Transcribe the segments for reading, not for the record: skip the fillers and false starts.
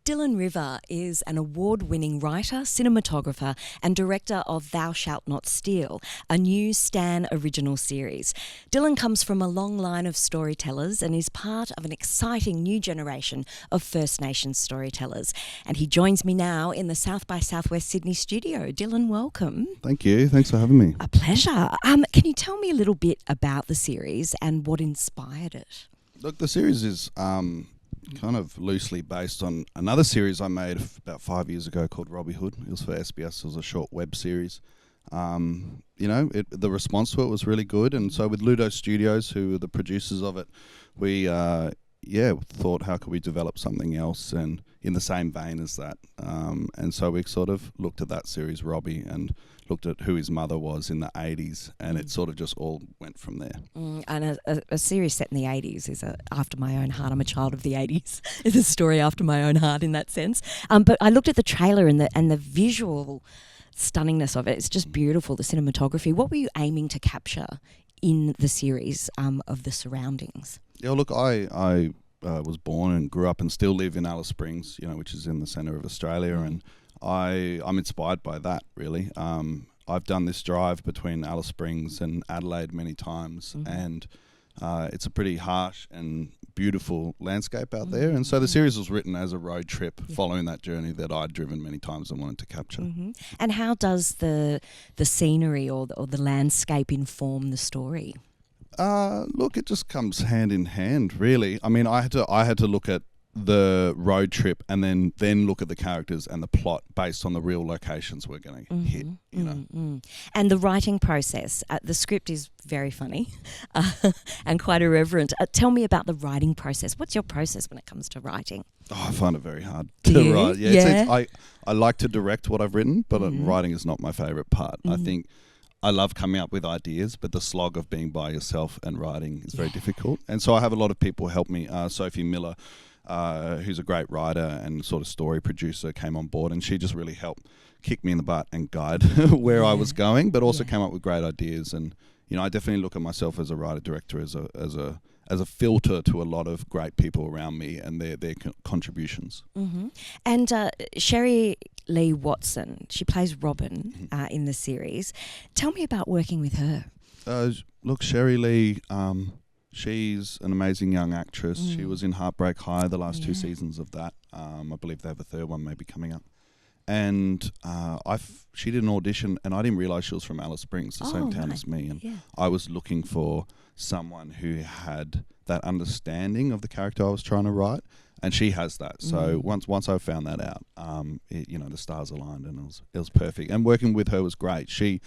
Dylan River is an award-winning writer, cinematographer and director of Thou Shalt Not Steal, a new Stan original series. Dylan comes from a long line of storytellers and is part of an exciting new generation of First Nations storytellers. And he joins me now in the South by Southwest Sydney Studio. Dylan, welcome. Thank you. Thanks for having me. A pleasure. Can you tell me a little bit about the series and what inspired it? Look, the series is kind of loosely based on another series I made about 5 years ago called Robbie Hood. It was for SBS. It was a short web series. The response to it was really good. And so with Ludo Studios, who were the producers of it, we thought, how could we develop something else and in the same vein as that? And so we sort of looked at that series, Robbie, and looked at who his mother was in the 80s, and it sort of just all went from there. And a series set in the 80s is after my own heart. I'm a child of the 80s. It's a story after my own heart in that sense. But I looked at the trailer and the visual stunningness of it. It's just beautiful, the cinematography. What were you aiming to capture in the series of the surroundings? Yeah, look, I was born and grew up and still live in Alice Springs, which is in the centre of Australia, and I'm inspired by that, really. I've done this drive between Alice Springs and Adelaide many times, and it's a pretty harsh and beautiful landscape out there. And so the series was written as a road trip following that journey that I'd driven many times and wanted to capture. And how does the scenery or the landscape inform the story? Look, it just comes hand in hand, really. I mean, I had to look at the road trip and then look at the characters and the plot based on the real locations we're going to hit, And the writing process, the script is very funny and quite irreverent. Tell me about the writing process. What's your process when it comes to writing? Oh, I find it very hard to write. Yeah. I like to direct what I've written, but writing is not my favourite part. I think I love coming up with ideas, but the slog of being by yourself and writing is very difficult. And so I have a lot of people help me. Sophie Miller, who's a great writer and sort of story producer, came on board, and she just really helped kick me in the butt and guide where I was going, but also came up with great ideas. And I definitely look at myself as a writer director as a filter to a lot of great people around me and their contributions. And Sherry Lee Watson, she plays Robin in the series. Tell me about working with her. Look, Sherry Lee, she's an amazing young actress. She was in Heartbreak High, the last 2 seasons of that. I believe they have a third one maybe coming up. And she did an audition, and I didn't realise she was from Alice Springs, the same town as me. And I was looking for someone who had that understanding of the character I was trying to write, and she has that. So once I found that out, the stars aligned, and it was perfect. And working with her was great. She,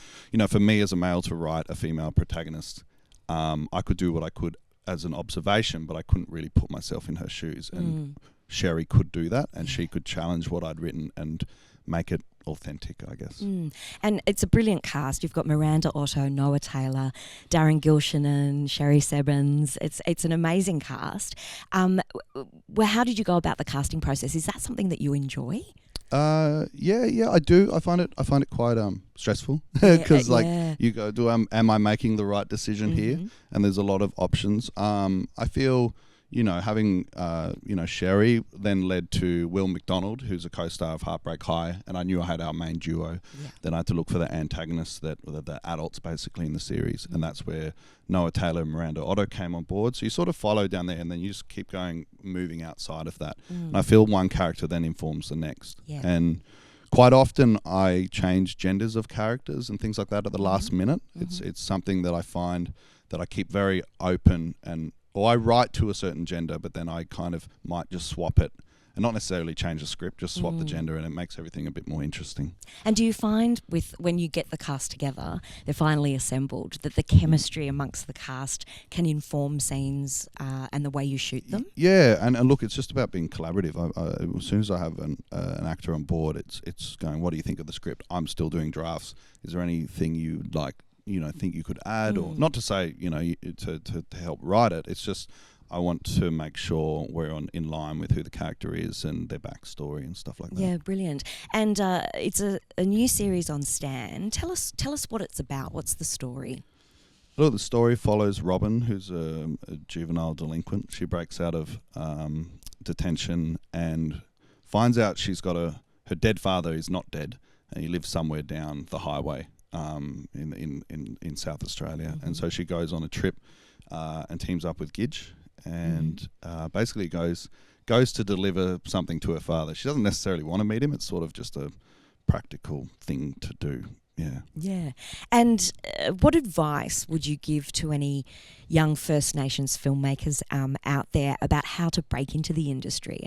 for me as a male to write a female protagonist, I could do what I could as an observation, but I couldn't really put myself in her shoes. And Sherry could do that, and she could challenge what I'd written and make it authentic, I guess. And it's a brilliant cast. You've got Miranda Otto, Noah Taylor, Darren Gilshanan, Sherry Sebens. It's an amazing cast. How did you go about the casting process? Is that something that you enjoy? Yeah, I do. I find it quite stressful because you go, am I making the right decision here? And there's a lot of options. I feel having Sherry then led to Will McDonald, who's a co-star of Heartbreak High, and I knew I had our main duo. Then I had to look for the antagonists, the adults basically in the series, and that's where Noah Taylor and Miranda Otto came on board. So you sort of follow down there, and then you just keep moving outside of that. And I feel one character then informs the next. And quite often I change genders of characters and things like that at the last minute. It's something that I find that I keep very open, or I write to a certain gender, but then I kind of might just swap it and not necessarily change the script, just swap the gender, and it makes everything a bit more interesting. And do you find when you get the cast together, they're finally assembled, that the chemistry amongst the cast can inform scenes and the way you shoot them? Yeah, and look, it's just about being collaborative. As soon as I have an actor on board, it's going, what do you think of the script? I'm still doing drafts. Is there anything you like? Think you could add, or not to say, to help write it. It's just I want to make sure we're in line with who the character is and their backstory and stuff like that. Yeah, brilliant. And it's a new series on Stan. Tell us what it's about. What's the story? Look, the story follows Robin, who's a juvenile delinquent. She breaks out of detention and finds out she's got her dead father is not dead, and he lives somewhere down the highway in South Australia. Mm-hmm. And so she goes on a trip and teams up with Gidge, and basically goes to deliver something to her father. She doesn't necessarily want to meet him. It's sort of just a practical thing to do. Yeah. Yeah. And what advice would you give to any young First Nations filmmakers out there about how to break into the industry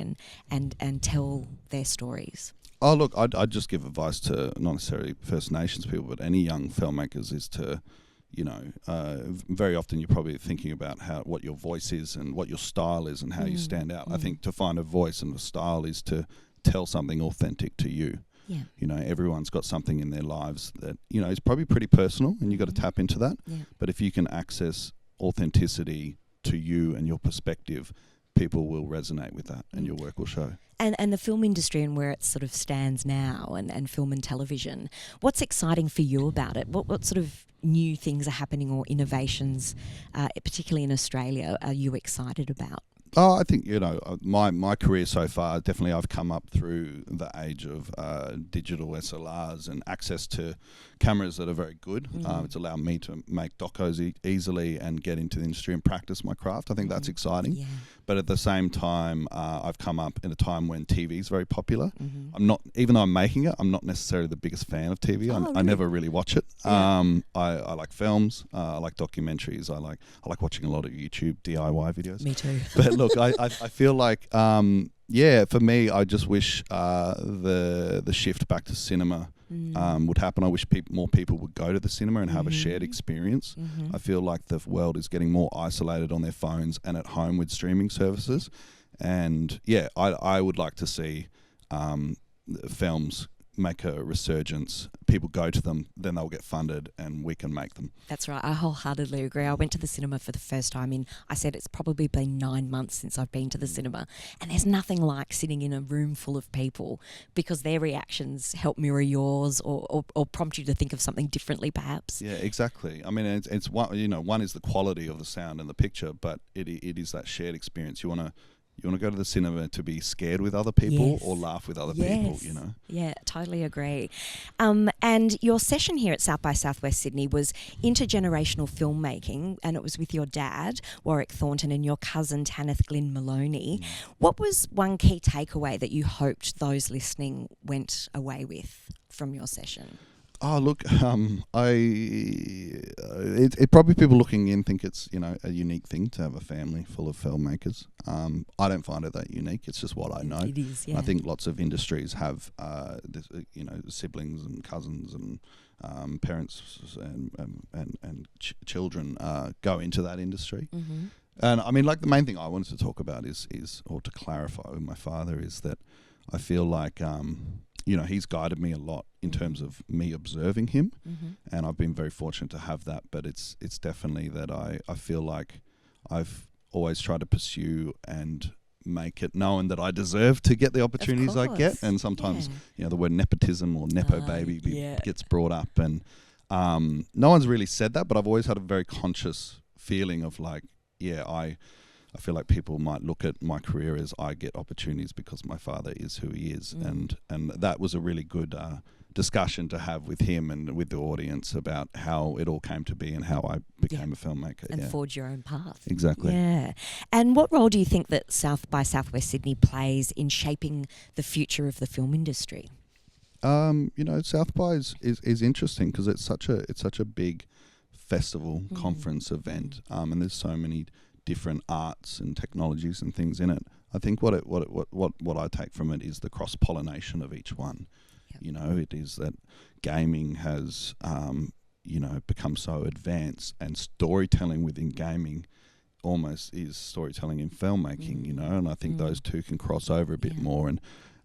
and tell their stories? Oh, look, I'd just give advice to not necessarily First Nations people, but any young filmmakers is to, very often you're probably thinking about what your voice is and what your style is and how you stand out. I think to find a voice and a style is to tell something authentic to you. Yeah. Everyone's got something in their lives that, is probably pretty personal, and you've got to tap into that. Yeah. But if you can access authenticity to you and your perspective, people will resonate with that and your work will show. And the film industry and where it sort of stands now and film and television, what's exciting for you about it? What sort of new things are happening or innovations, particularly in Australia, are you excited about? Oh, I think, my career so far, definitely I've come up through the age of digital SLRs and access to cameras that are very good. It's allowed me to make docos easily and get into the industry and practice my craft. I think that's exciting. Yeah. But at the same time, I've come up in a time when TV is very popular. I'm not, even though I'm making it, I'm not necessarily the biggest fan of TV. I never really watch it. Yeah. I like films. I like documentaries. I like watching a lot of YouTube DIY videos. Me too. But look, I feel like, for me, I just wish the shift back to cinema would happen. I wish more people would go to the cinema and have a shared experience. I feel like the world is getting more isolated on their phones and at home with streaming services. And I would like to see films make a resurgence. People go to them, then they'll get funded and we can make them. That's right. I wholeheartedly agree. I went to the cinema for the first time I said it's probably been 9 months since I've been to the cinema, and there's nothing like sitting in a room full of people because their reactions help mirror yours or prompt you to think of something differently perhaps. Yeah, exactly. I mean, it's one is the quality of the sound and the picture, but it is that shared experience. You want to go to the cinema to be scared with other people or laugh with other people, Yeah, totally agree. And your session here at South by Southwest Sydney was intergenerational filmmaking, and it was with your dad, Warwick Thornton, and your cousin, Tanith Glynn Maloney. What was one key takeaway that you hoped those listening went away with from your session? Oh, look, it probably people looking in think it's, a unique thing to have a family full of filmmakers. I don't find it that unique. It's just what I know. It is, yeah. I think lots of industries have, siblings and cousins and parents and children go into that industry. And I mean, like the main thing I wanted to talk about is or to clarify with my father is that I feel like, he's guided me a lot in terms of me observing him, and I've been very fortunate to have that. But it's definitely that I feel like I've always tried to pursue and make it known that I deserve to get the opportunities I get. And sometimes, the word nepotism or nepo baby gets brought up, and no one's really said that, but I've always had a very conscious feeling of like, I feel like people might look at my career as I get opportunities because my father is who he is. And that was a really good discussion to have with him and with the audience about how it all came to be and how I became a filmmaker. And forge your own path. Exactly. Yeah. And what role do you think that South by Southwest Sydney plays in shaping the future of the film industry? South by is interesting because it's such a big festival, conference event, and there's so many different arts and technologies and things in it. I think what I take from it is the cross pollination of each one. It is that gaming has become so advanced, and storytelling within gaming almost is storytelling in filmmaking. And I think those two can cross over a bit more.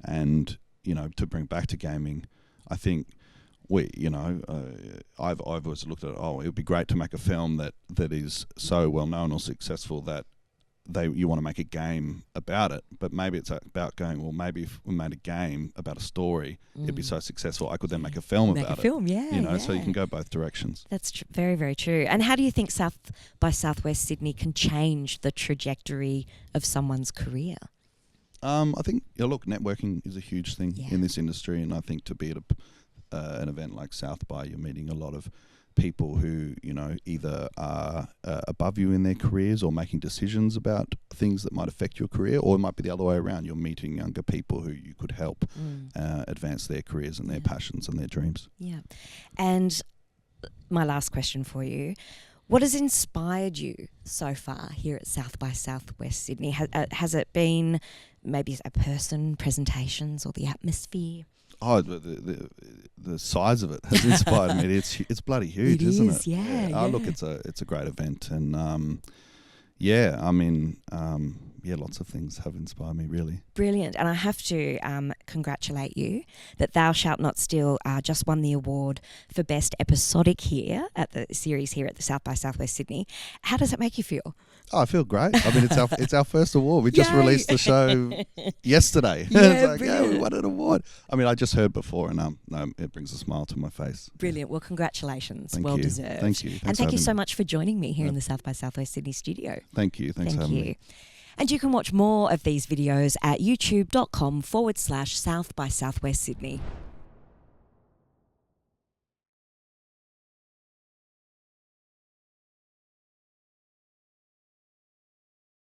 And to bring back to gaming, I think I've always looked at it would be great to make a film that is so well known or successful that you want to make a game about it, but maybe it's about going, well, maybe if we made a game about a story, it'd be so successful I could then make a film about it. So you can go both directions. That's very, very true. And how do you think South by Southwest Sydney can change the trajectory of someone's career? I think, look, networking is a huge thing in this industry, and I think to be at an event like South by, you're meeting a lot of people who, either are above you in their careers or making decisions about things that might affect your career, or it might be the other way around. You're meeting younger people who you could help advance their careers and their passions and their dreams. Yeah. And my last question for you, what has inspired you so far here at South by Southwest Sydney? Has it been maybe a person, presentations, or the atmosphere? Oh, the size of it has inspired me. It's bloody huge, isn't it? Yeah. Oh, look, it's a great event, and lots of things have inspired me, really. Brilliant. And I have to congratulate you that Thou Shalt Not Steal just won the award for Best Episodic here at the series here at the South by Southwest Sydney. How does it make you feel? Oh, I feel great. I mean, it's our first award. We just released the show yesterday. We won an award. I mean, I just heard before, and it brings a smile to my face. Brilliant. Well, congratulations. Thank well you. deserved. Thank you. And thank you so much for joining me here in the South by Southwest Sydney studio. Thank you. Thanks for having me. And you can watch more of these videos at youtube.com/South by Southwest Sydney.